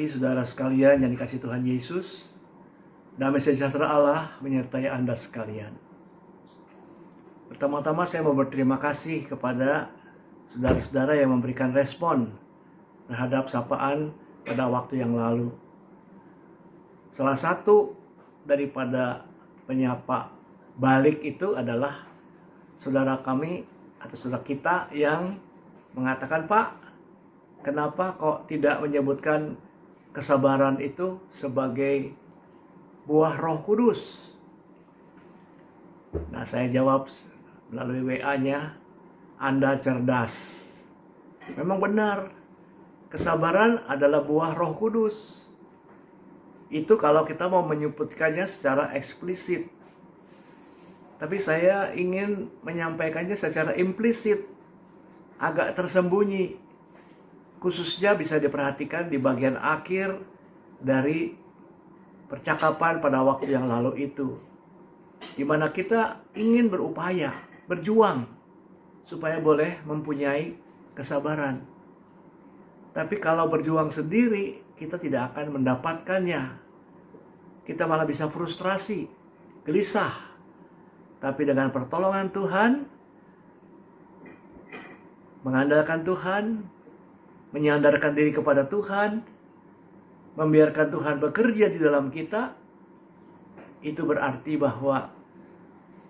pagi saudara sekalian yang dikasihi Tuhan Yesus. Damai sejahtera Allah menyertai Anda sekalian. Pertama-tama saya mau berterima kasih kepada saudara-saudara yang memberikan respon terhadap sapaan pada waktu yang lalu. Salah satu daripada penyapa balik itu adalah saudara kami atau saudara kita yang mengatakan, "Pak, kenapa kok tidak menyebutkan kesabaran itu sebagai buah Roh Kudus?" Nah, saya jawab melalui WA-nya, "Anda cerdas. Memang benar, kesabaran adalah buah Roh Kudus. Itu kalau kita mau menyebutkannya secara eksplisit. Tapi saya ingin menyampaikannya secara implisit, agak tersembunyi. Khususnya bisa diperhatikan di bagian akhir dari percakapan pada waktu yang lalu itu, di mana kita ingin berupaya, berjuang supaya boleh mempunyai kesabaran. Tapi kalau berjuang sendiri, kita tidak akan mendapatkannya. Kita malah bisa frustrasi, gelisah. Tapi dengan pertolongan Tuhan, mengandalkan Tuhan, menyandarkan diri kepada Tuhan, membiarkan Tuhan bekerja di dalam kita, itu berarti bahwa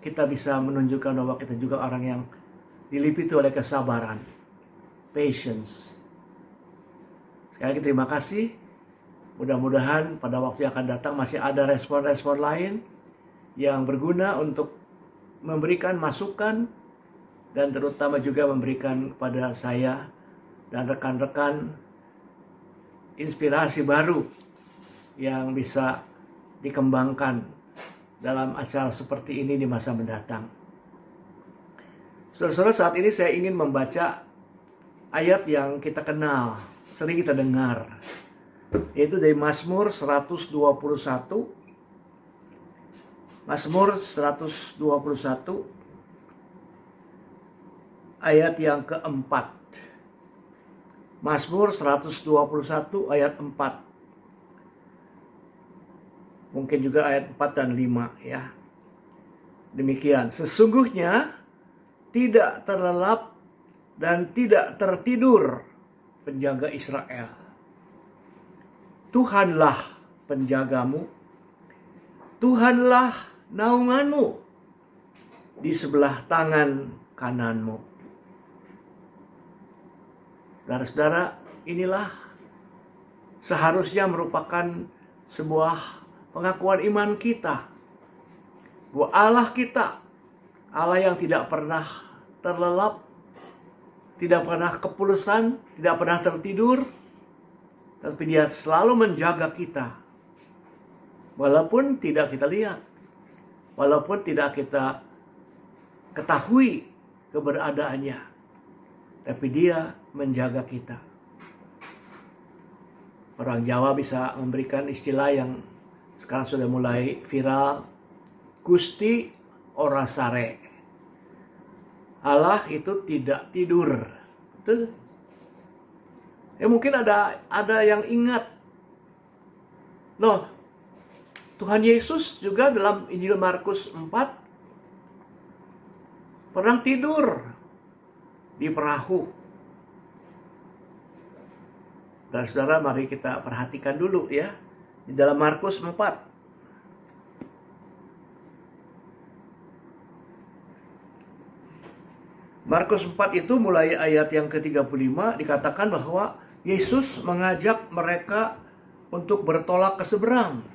kita bisa menunjukkan bahwa kita juga orang yang diliputi oleh kesabaran, patience. Sekali lagi terima kasih. Mudah-mudahan pada waktu yang akan datang masih ada respon-respon lain yang berguna untuk memberikan masukan dan terutama juga memberikan kepada saya dan rekan-rekan inspirasi baru yang bisa dikembangkan dalam acara seperti ini di masa mendatang. Saudara-saudara, saat ini saya ingin membaca ayat yang kita kenal, sering kita dengar, yaitu dari Mazmur 121. Mazmur 121 ayat yang keempat. Mazmur 121 ayat 4. Mungkin juga ayat 4 dan 5 ya. Demikian, sesungguhnya tidak terlelap dan tidak tertidur penjaga Israel. Tuhanlah penjagamu, Tuhanlah naunganmu di sebelah tangan kananmu. Saudara-saudara, inilah seharusnya merupakan sebuah pengakuan iman kita bahwa Allah kita, Allah yang tidak pernah terlelap, tidak pernah kepulusan, tidak pernah tertidur, tapi Dia selalu menjaga kita. Walaupun tidak kita lihat, walaupun tidak kita ketahui keberadaannya, tapi Dia menjaga kita. Orang Jawa bisa memberikan istilah yang sekarang sudah mulai viral, Gusti ora sare. Allah itu tidak tidur. Betul? Mungkin ada yang ingat. Loh, Tuhan Yesus juga dalam Injil Markus 4 pernah tidur di perahu. Dan saudara, mari kita perhatikan dulu ya. Di dalam Markus 4. Markus 4 itu mulai ayat yang ke-35 dikatakan bahwa Yesus mengajak mereka untuk bertolak ke seberang.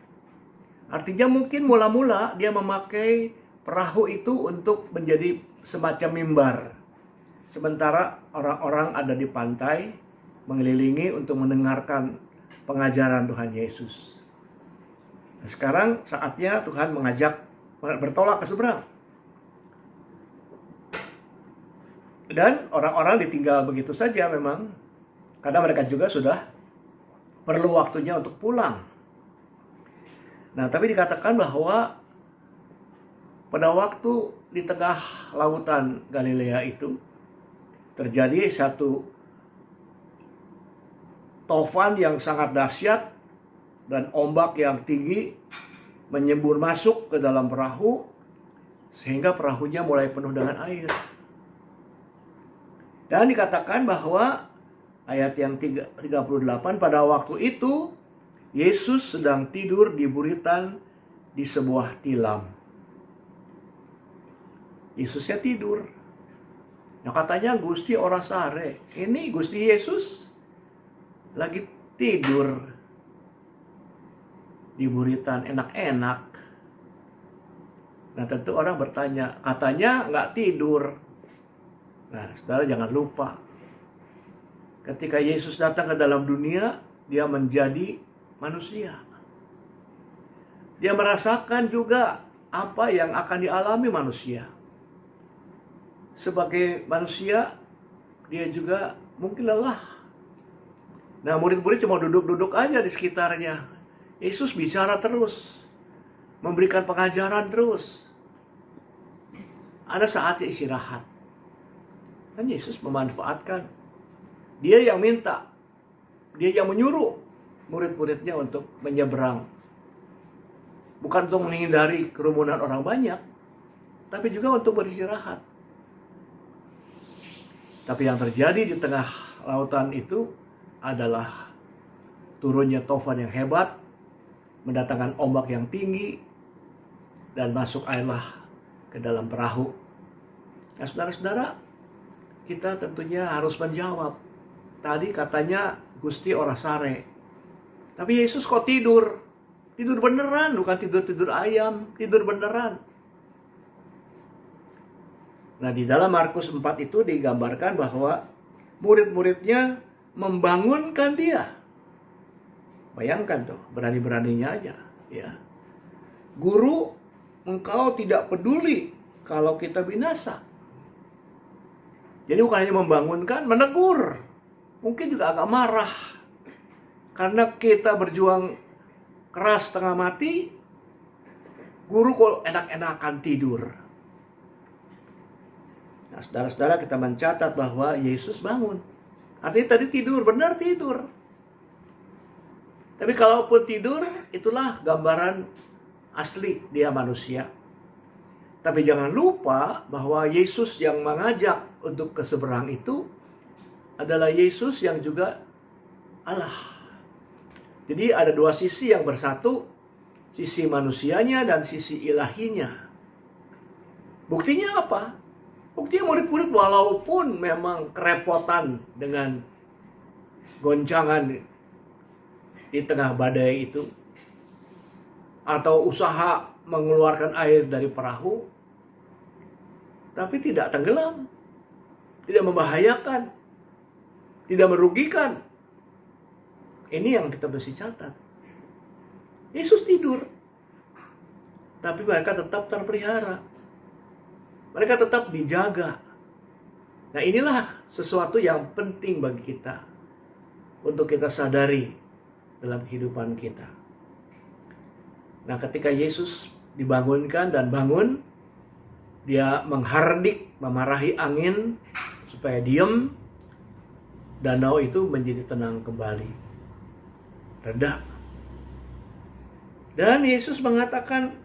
Artinya mungkin mula-mula dia memakai perahu itu untuk menjadi semacam mimbar. Sementara orang-orang ada di pantai mengelilingi untuk mendengarkan pengajaran Tuhan Yesus. Nah, sekarang saatnya Tuhan mengajak bertolak ke seberang. Dan orang-orang ditinggal begitu saja memang, karena mereka juga sudah perlu waktunya untuk pulang. Nah, tapi dikatakan bahwa pada waktu di tengah lautan Galilea itu terjadi satu tofan yang sangat dahsyat dan ombak yang tinggi menyembur masuk ke dalam perahu sehingga perahunya mulai penuh dengan air. Dan dikatakan bahwa ayat yang 38, pada waktu itu Yesus sedang tidur di buritan di sebuah tilam. Yesusnya tidur. Nah katanya Gusti ora sare. Ini Gusti Yesus lagi tidur di buritan enak-enak. Nah tentu orang bertanya, katanya nggak tidur. Nah saudara jangan lupa, ketika Yesus datang ke dalam dunia, dia menjadi manusia. Dia merasakan juga apa yang akan dialami manusia. Sebagai manusia, dia juga mungkin lelah. Nah murid-murid cuma duduk-duduk aja di sekitarnya. Yesus bicara terus, memberikan pengajaran terus. Ada saatnya istirahat. Dan Yesus memanfaatkan. Dia yang minta. Dia yang menyuruh murid-muridnya untuk menyeberang. Bukan untuk menghindari kerumunan orang banyak, tapi juga untuk beristirahat. Tapi yang terjadi di tengah lautan itu adalah turunnya tofan yang hebat, mendatangkan ombak yang tinggi, dan masuk airlah ke dalam perahu. Nah saudara-saudara, kita tentunya harus menjawab. Tadi katanya Gusti ora sare. Tapi Yesus kok tidur? Tidur beneran, bukan tidur-tidur ayam, tidur beneran. Nah di dalam Markus 4 itu digambarkan bahwa murid-muridnya membangunkan dia. Bayangkan tuh, berani-beraninya aja. Ya. Guru, engkau tidak peduli kalau kita binasa. Jadi bukan hanya membangunkan, menegur. Mungkin juga agak marah. Karena kita berjuang keras setengah mati, guru kok enak-enakan tidur. Nah saudara-saudara, kita mencatat bahwa Yesus bangun. Artinya tadi tidur, benar tidur. Tapi kalaupun tidur, itulah gambaran asli dia manusia. Tapi jangan lupa bahwa Yesus yang mengajak untuk ke seberang itu adalah Yesus yang juga Allah. Jadi ada dua sisi yang bersatu, sisi manusianya dan sisi ilahinya. Buktinya apa? Buktinya murid-murid walaupun memang kerepotan dengan goncangan di tengah badai itu, atau usaha mengeluarkan air dari perahu, tapi tidak tenggelam, tidak membahayakan, tidak merugikan. Ini yang kita mesti catat. Yesus tidur, tapi mereka tetap terpelihara. Mereka tetap dijaga. Nah inilah sesuatu yang penting bagi kita untuk kita sadari dalam kehidupan kita. Nah ketika Yesus dibangunkan dan bangun, dia menghardik, memarahi angin supaya diam. Danau itu menjadi tenang kembali, reda. Dan Yesus mengatakan,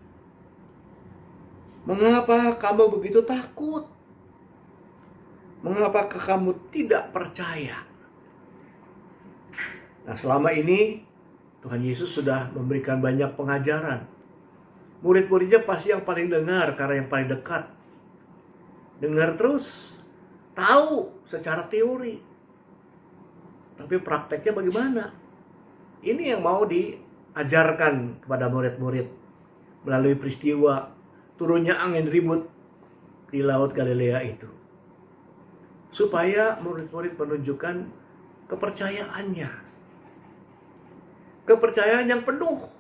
mengapa kamu begitu takut? Mengapakah kamu tidak percaya? Nah selama ini Tuhan Yesus sudah memberikan banyak pengajaran. Murid-muridnya pasti yang paling dengar karena yang paling dekat. Dengar terus, tahu secara teori. Tapi prakteknya bagaimana? Ini yang mau diajarkan kepada murid-murid melalui peristiwa turunnya angin ribut di Laut Galilea itu. Supaya murid-murid menunjukkan kepercayaannya. Kepercayaan yang penuh.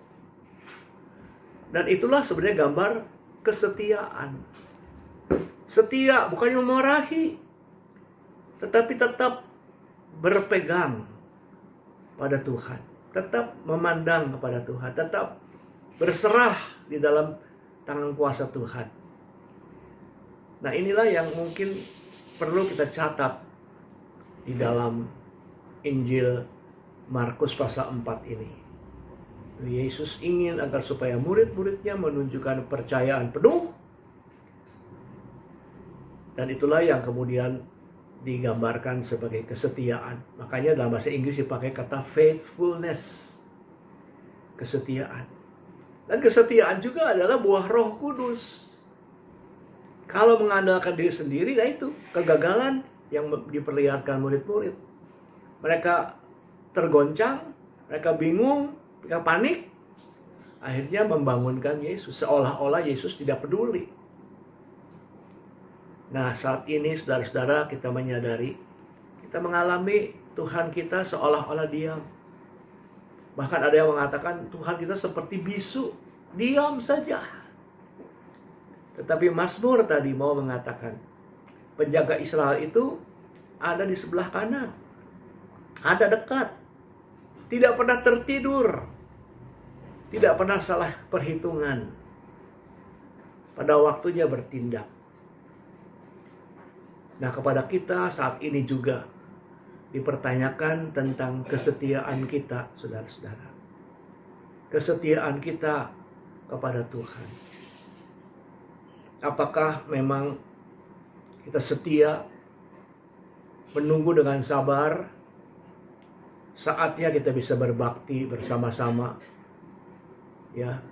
Dan itulah sebenarnya gambar kesetiaan. Setia bukannya memarahi, tetapi tetap berpegang pada Tuhan. Tetap memandang kepada Tuhan. Tetap berserah di dalam tangan kuasa Tuhan. Nah inilah yang mungkin perlu kita catat di dalam Injil Markus pasal 4 ini. Yesus ingin agar supaya murid-muridnya menunjukkan percayaan penuh. Dan itulah yang kemudian digambarkan sebagai kesetiaan. Makanya dalam bahasa Inggris dipakai kata faithfulness. Kesetiaan. Dan kesetiaan juga adalah buah Roh Kudus. Kalau mengandalkan diri sendiri, nah itu kegagalan yang diperlihatkan murid-murid. Mereka tergoncang, mereka bingung, mereka panik. Akhirnya membangunkan Yesus, seolah-olah Yesus tidak peduli. Nah, saat ini saudara-saudara kita menyadari, kita mengalami Tuhan kita seolah-olah diam. Bahkan ada yang mengatakan Tuhan kita seperti bisu, diam saja. Tetapi Mazmur tadi mau mengatakan, penjaga Israel itu ada di sebelah kanan, ada dekat, tidak pernah tertidur, tidak pernah salah perhitungan, pada waktunya bertindak. Nah, kepada kita saat ini juga dipertanyakan tentang kesetiaan kita, saudara-saudara. Kesetiaan kita kepada Tuhan. Apakah memang kita setia menunggu dengan sabar saatnya kita bisa berbakti bersama-sama? Ya.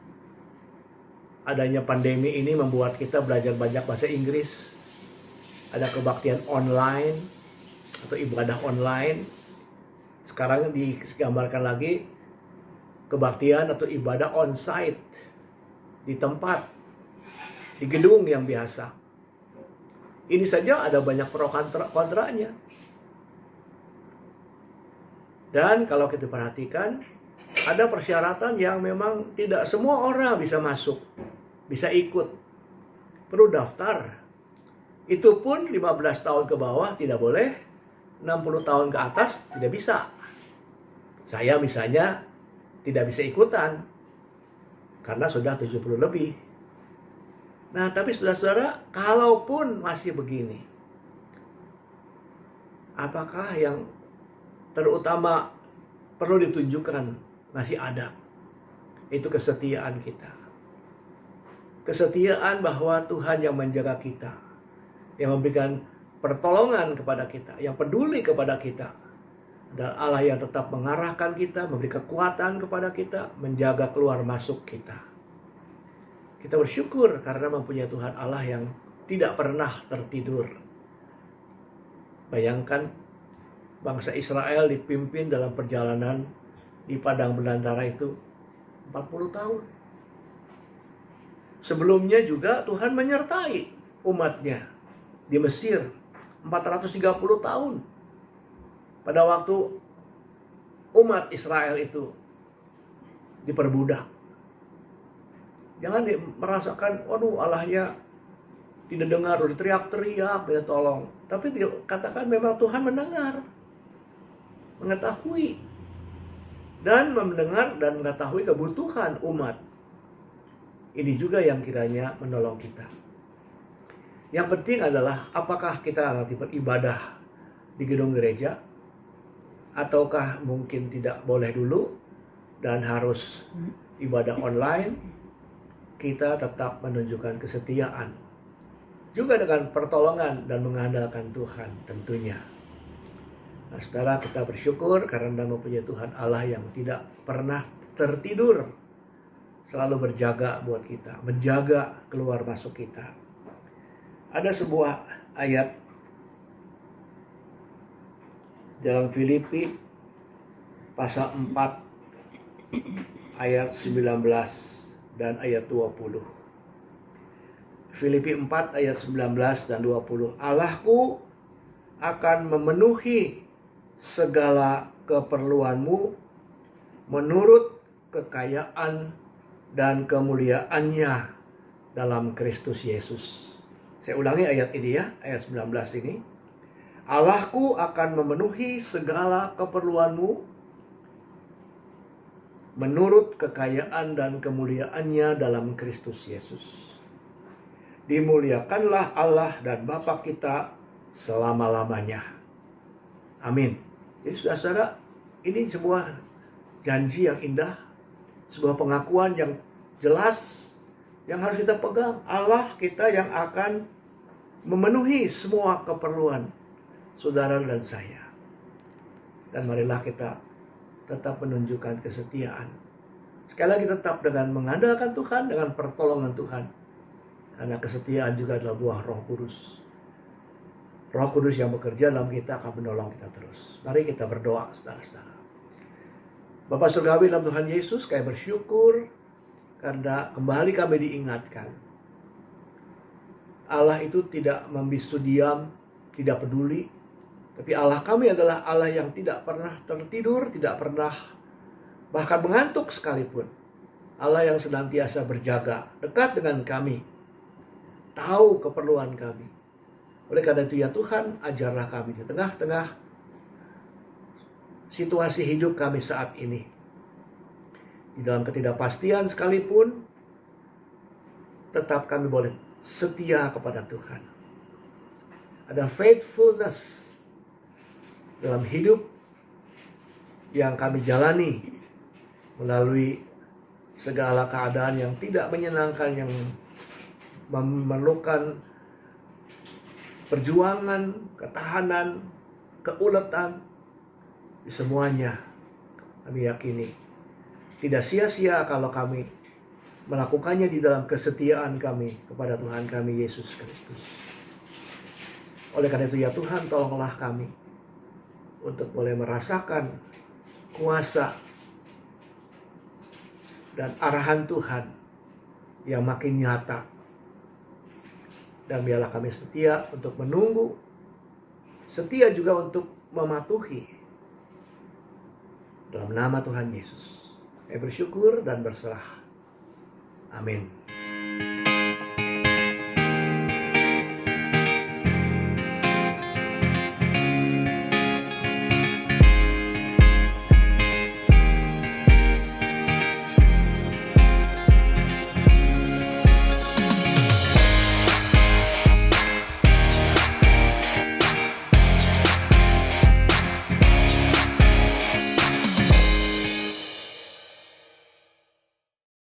Adanya pandemi ini membuat kita belajar banyak bahasa Inggris. Ada kebaktian online atau ibadah online. Sekarang digambarkan lagi kebaktian atau ibadah on-site, di tempat, di gedung yang biasa. Ini saja ada banyak pro kontranya. Dan kalau kita perhatikan, ada persyaratan yang memang tidak semua orang bisa masuk, bisa ikut. Perlu daftar. Itu pun 15 tahun ke bawah tidak boleh, 60 tahun ke atas tidak bisa. Saya misalnya tidak bisa ikutan karena sudah 70 lebih. Nah, tapi saudara-saudara, kalaupun masih begini, apakah yang terutama perlu ditunjukkan masih ada? Itu kesetiaan kita. Kesetiaan bahwa Tuhan yang menjaga kita, yang memberikan pertolongan kepada kita, yang peduli kepada kita, adalah Allah yang tetap mengarahkan kita, memberi kekuatan kepada kita, menjaga keluar masuk kita. Kita bersyukur karena mempunyai Tuhan Allah yang tidak pernah tertidur. Bayangkan bangsa Israel dipimpin dalam perjalanan di padang belantara itu 40 tahun. Sebelumnya juga Tuhan menyertai umatnya di Mesir 430 tahun. Pada waktu umat Israel itu diperbudak. Jangan merasakan, waduh Allahnya tidak dengar, udah teriak-teriak, minta tolong. Tapi dikatakan memang Tuhan mendengar, mengetahui, dan mendengar dan mengetahui kebutuhan umat. Ini juga yang kiranya menolong kita. Yang penting adalah apakah kita nanti beribadah di gedung gereja, ataukah mungkin tidak boleh dulu dan harus ibadah online. Kita tetap menunjukkan kesetiaan, juga dengan pertolongan dan mengandalkan Tuhan tentunya. Nah, saudara, kita bersyukur karena mempunyai Tuhan Allah yang tidak pernah tertidur, selalu berjaga buat kita, menjaga keluar masuk kita. Ada sebuah ayat dalam Filipi pasal 4 ayat 19 dan ayat 20. Filipi 4 ayat 19 dan 20. Allahku akan memenuhi segala keperluanmu menurut kekayaan dan kemuliaannya dalam Kristus Yesus. Saya ulangi ayat ini ya, ayat 19 ini. Allahku akan memenuhi segala keperluanmu menurut kekayaan dan kemuliaannya dalam Kristus Yesus. Dimuliakanlah Allah dan Bapa kita selama-lamanya. Amin. Jadi saudara-saudara, ini sebuah janji yang indah, sebuah pengakuan yang jelas yang harus kita pegang. Allah kita yang akan memenuhi semua keperluan saudara dan saya. Dan marilah kita tetap menunjukkan kesetiaan. Sekali lagi tetap dengan mengandalkan Tuhan, dengan pertolongan Tuhan. Karena kesetiaan juga adalah buah Roh Kudus. Roh Kudus yang bekerja dalam kita akan menolong kita terus. Mari kita berdoa, saudara-saudara. Bapa Surgawi dalam Tuhan Yesus, kami bersyukur karena kembali kami diingatkan. Allah itu tidak membisu diam, tidak peduli. Tapi Allah kami adalah Allah yang tidak pernah tertidur, tidak pernah bahkan mengantuk sekalipun. Allah yang senantiasa berjaga, dekat dengan kami, tahu keperluan kami. Oleh karena itu ya Tuhan, ajarlah kami di tengah-tengah situasi hidup kami saat ini. Di dalam ketidakpastian sekalipun, tetap kami boleh setia kepada Tuhan. Ada faithfulness dalam hidup yang kami jalani melalui segala keadaan yang tidak menyenangkan, yang memerlukan perjuangan, ketahanan, keuletan. Di semuanya kami yakini tidak sia-sia kalau kami melakukannya di dalam kesetiaan kami kepada Tuhan kami Yesus Kristus. Oleh karena itu ya Tuhan, tolonglah kami untuk boleh merasakan kuasa dan arahan Tuhan yang makin nyata. Dan biarlah kami setia untuk menunggu, setia juga untuk mematuhi. Dalam nama Tuhan Yesus, kami bersyukur dan berserah. Amin.